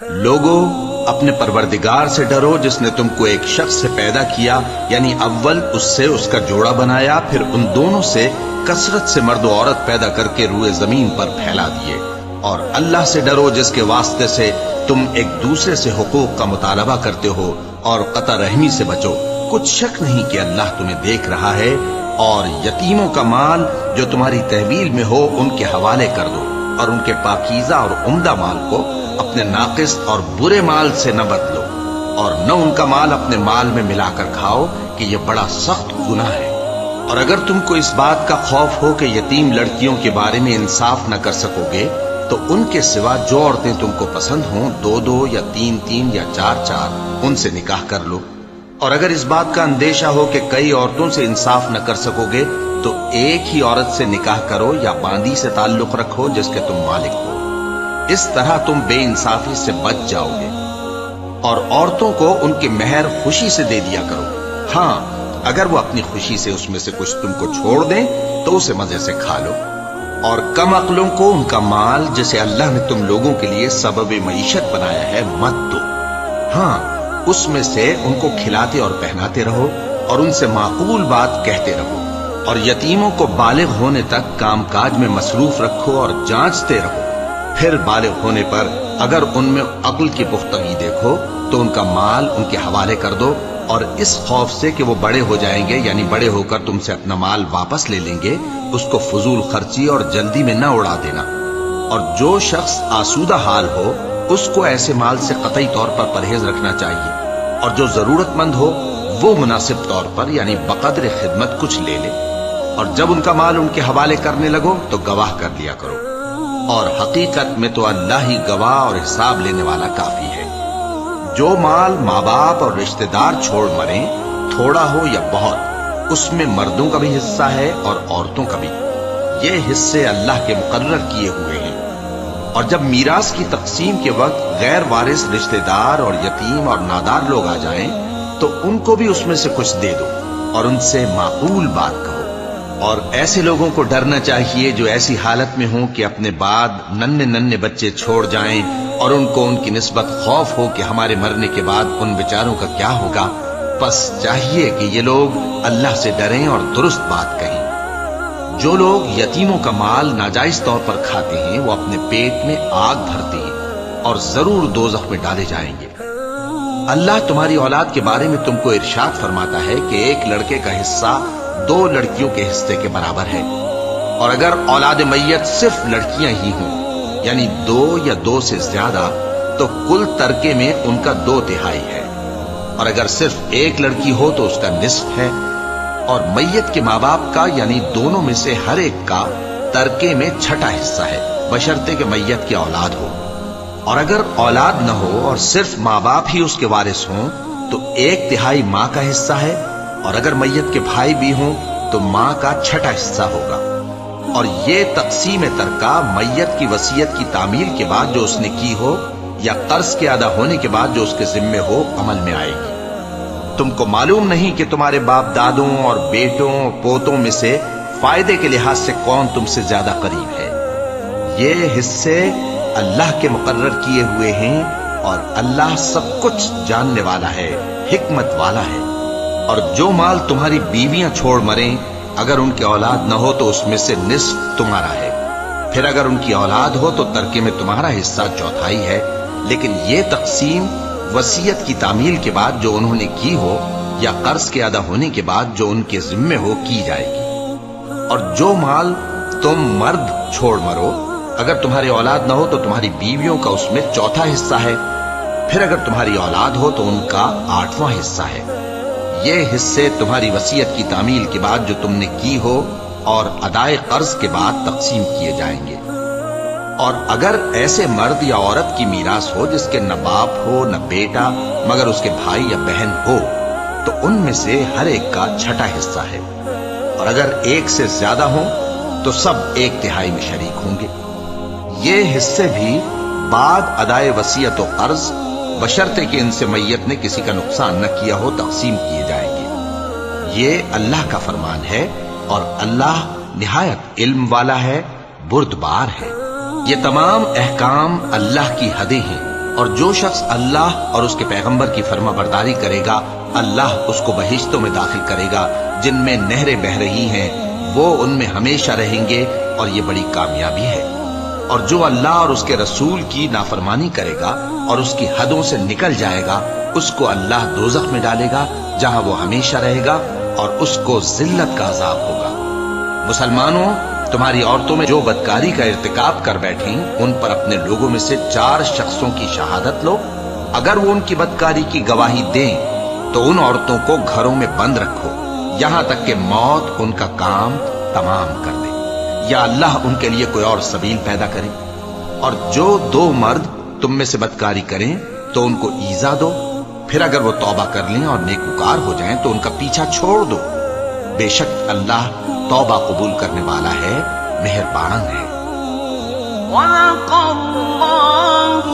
لوگو اپنے پروردگار سے ڈرو جس نے تم کو ایک شخص سے پیدا کیا، یعنی اول اس سے اس کا جوڑا بنایا، پھر ان دونوں سے کثرت سے مرد و عورت پیدا کر کے روئے زمین پر پھیلا دیے۔ اور اللہ سے ڈرو جس کے واسطے سے تم ایک دوسرے سے حقوق کا مطالبہ کرتے ہو، اور قطع رحمی سے بچو، کچھ شک نہیں کہ اللہ تمہیں دیکھ رہا ہے۔ اور یتیموں کا مال جو تمہاری تحویل میں ہو ان کے حوالے کر دو، اور ان کے پاکیزہ اور عمدہ مال کو اپنے ناقص اور برے مال سے نہ بدلو، اور نہ ان کا مال اپنے مال میں ملا کر کھاؤ کہ یہ بڑا سخت گناہ ہے۔ اور اگر تم کو اس بات کا خوف ہو کہ یتیم لڑکیوں کے بارے میں انصاف نہ کر سکو گے تو ان کے سوا جو عورتیں تم کو پسند ہوں، 2 یا 3 یا 4 ان سے نکاح کر لو۔ اور اگر اس بات کا اندیشہ ہو کہ کئی عورتوں سے انصاف نہ کر سکو گے تو ایک ہی عورت سے نکاح کرو یا باندی سے تعلق رکھو جس کے تم مالک ہو، اس طرح تم بے انصافی سے بچ جاؤ گے۔ اور عورتوں کو ان کے مہر خوشی سے دے دیا کرو، ہاں اگر وہ اپنی خوشی سے اس میں سے کچھ تم کو چھوڑ دیں تو اسے مزے سے کھا لو۔ اور کم عقلوں کو ان کا مال جسے اللہ نے تم لوگوں کے لیے سبب معیشت بنایا ہے مت دو، ہاں اس میں سے ان کو کھلاتے اور پہناتے رہو اور ان سے معقول بات کہتے رہو۔ اور یتیموں کو بالغ ہونے تک کام کاج میں مصروف رکھو اور جانچتے رہو، پھر بالغ ہونے پر اگر ان میں عقل کی پختگی دیکھو تو ان کا مال ان کے حوالے کر دو، اور اس خوف سے کہ وہ بڑے ہو جائیں گے، یعنی بڑے ہو کر تم سے اپنا مال واپس لے لیں گے، اس کو فضول خرچی اور جلدی میں نہ اڑا دینا۔ اور جو شخص آسودہ حال ہو اس کو ایسے مال سے قطعی طور پر پرہیز رکھنا چاہیے، اور جو ضرورت مند ہو وہ مناسب طور پر یعنی بقدر خدمت کچھ لے لے۔ اور جب ان کا مال ان کے حوالے کرنے لگو تو گواہ کر لیا کرو، اور حقیقت میں تو اللہ ہی گواہ اور حساب لینے والا کافی ہے۔ جو مال ماں باپ اور رشتہ دار چھوڑ مریں، تھوڑا ہو یا بہت، اس میں مردوں کا بھی حصہ ہے اور عورتوں کا بھی، یہ حصے اللہ کے مقرر کیے ہوئے ہیں۔ اور جب میراث کی تقسیم کے وقت غیر وارث رشتہ دار اور یتیم اور نادار لوگ آ جائیں تو ان کو بھی اس میں سے کچھ دے دو اور ان سے معقول بات کہو۔ اور ایسے لوگوں کو ڈرنا چاہیے جو ایسی حالت میں ہوں کہ اپنے بعد ننھے بچے چھوڑ جائیں اور ان کو ان کی نسبت خوف ہو کہ ہمارے مرنے کے بعد ان بیچاروں کا کیا ہوگا۔ پس چاہیے کہ یہ لوگ اللہ سے ڈریں اور درست بات کہیں۔ جو لوگ یتیموں کا مال ناجائز طور پر کھاتے ہیں وہ اپنے پیٹ میں آگ بھرتے ہیں اور ضرور دوزخ میں ڈالے جائیں گے۔ اللہ تمہاری اولاد کے بارے میں تم کو ارشاد فرماتا ہے کہ ایک لڑکے کا حصہ 2 لڑکیوں کے حصے کے برابر ہے، اور اگر اولاد میت صرف لڑکیاں ہی ہوں یعنی 2 یا 2 سے زیادہ تو کل ترکے میں ان کا 2/3 ہے، اور اگر صرف ایک لڑکی ہو تو اس کا نصف ہے۔ اور میت کے ماں باپ کا یعنی دونوں میں سے ہر ایک کا ترکے میں 6واں حصہ ہے، بشرطے کہ میت کی اولاد ہو۔ اور اگر اولاد نہ ہو اور صرف ماں باپ ہی اس کے وارث ہوں تو 1/3 ماں کا حصہ ہے، اور اگر میت کے بھائی بھی ہوں تو ماں کا 6واں حصہ ہوگا۔ اور یہ تقسیم ترکہ میت کی وصیت کی تعمیل کے بعد جو اس نے کی ہو یا قرض کے ادا ہونے کے بعد جو اس کے ذمے ہو عمل میں آئے گی۔ تم کو معلوم نہیں کہ تمہارے باپ دادوں اور بیٹوں اور پوتوں میں سے فائدے کے لحاظ سے کون تم سے زیادہ قریب ہے۔ یہ حصے اللہ کے مقرر کیے ہوئے ہیں اور اللہ سب کچھ جاننے والا ہے، حکمت والا ہے۔ اور جو مال تمہاری بیویاں چھوڑ مریں اگر ان کی اولاد نہ ہو تو اس میں سے نصف تمہارا ہے، پھر اگر ان کی اولاد ہو تو ترکے میں تمہارا حصہ 1/4 ہے، لیکن یہ تقسیم وصیت کی تعمیل کے بعد جو انہوں نے کی ہو یا قرض کے ادا ہونے کے بعد جو ان کے ذمے ہو کی جائے گی۔ اور جو مال تم مرد چھوڑ مرو اگر تمہاری اولاد نہ ہو تو تمہاری بیویوں کا اس میں 1/4 حصہ ہے، پھر اگر تمہاری اولاد ہو تو ان کا 8واں حصہ ہے۔ یہ حصے تمہاری وصیت کی تعمیل کے بعد جو تم نے کی ہو اور ادائے قرض کے بعد تقسیم کیے جائیں گے۔ اور اگر ایسے مرد یا عورت کی میراث ہو جس کے نہ باپ ہو نہ بیٹا مگر اس کے بھائی یا بہن ہو تو ان میں سے ہر ایک کا 6واں حصہ ہے، اور اگر ایک سے زیادہ ہوں تو سب 1/3 میں شریک ہوں گے۔ یہ حصے بھی بعد ادائے وصیت و قرض بشرطے کہ ان سے میت نے کسی کا نقصان نہ کیا ہو تقسیم کیے جائیں گے۔ یہ اللہ کا فرمان ہے اور اللہ نہایت علم والا ہے، بردبار ہے۔ یہ تمام احکام اللہ کی حدیں ہیں اور جو شخص اللہ اور اس کے پیغمبر کی فرما برداری کرے گا اللہ اس کو بہشتوں میں داخل کرے گا جن میں نہریں بہ رہی ہیں، وہ ان میں ہمیشہ رہیں گے، اور یہ بڑی کامیابی ہے۔ اور جو اللہ اور اس کے رسول کی نافرمانی کرے گا اور اس کی حدوں سے نکل جائے گا اس کو اللہ دوزخ میں ڈالے گا جہاں وہ ہمیشہ رہے گا اور اس کو ذلت کا عذاب ہوگا۔ مسلمانوں، تمہاری عورتوں میں جو بدکاری کا ارتکاب کر بیٹھیں ان پر اپنے لوگوں میں سے 4 شخصوں کی شہادت لو۔ اگر وہ ان کی بدکاری کی گواہی دیں تو ان عورتوں کو گھروں میں بند رکھو یہاں تک کہ موت ان کا کام تمام کر دے، یا اللہ ان کے لیے کوئی اور سبیل پیدا کرے۔ اور جو 2 مرد تم میں سے بدکاری کریں تو ان کو ایذا دو، پھر اگر وہ توبہ کر لیں اور نیکوکار ہو جائیں تو ان کا پیچھا چھوڑ دو، بے شک اللہ توبہ قبول کرنے والا ہے، مہربان ہے۔ وَلَقَ اللَّهُ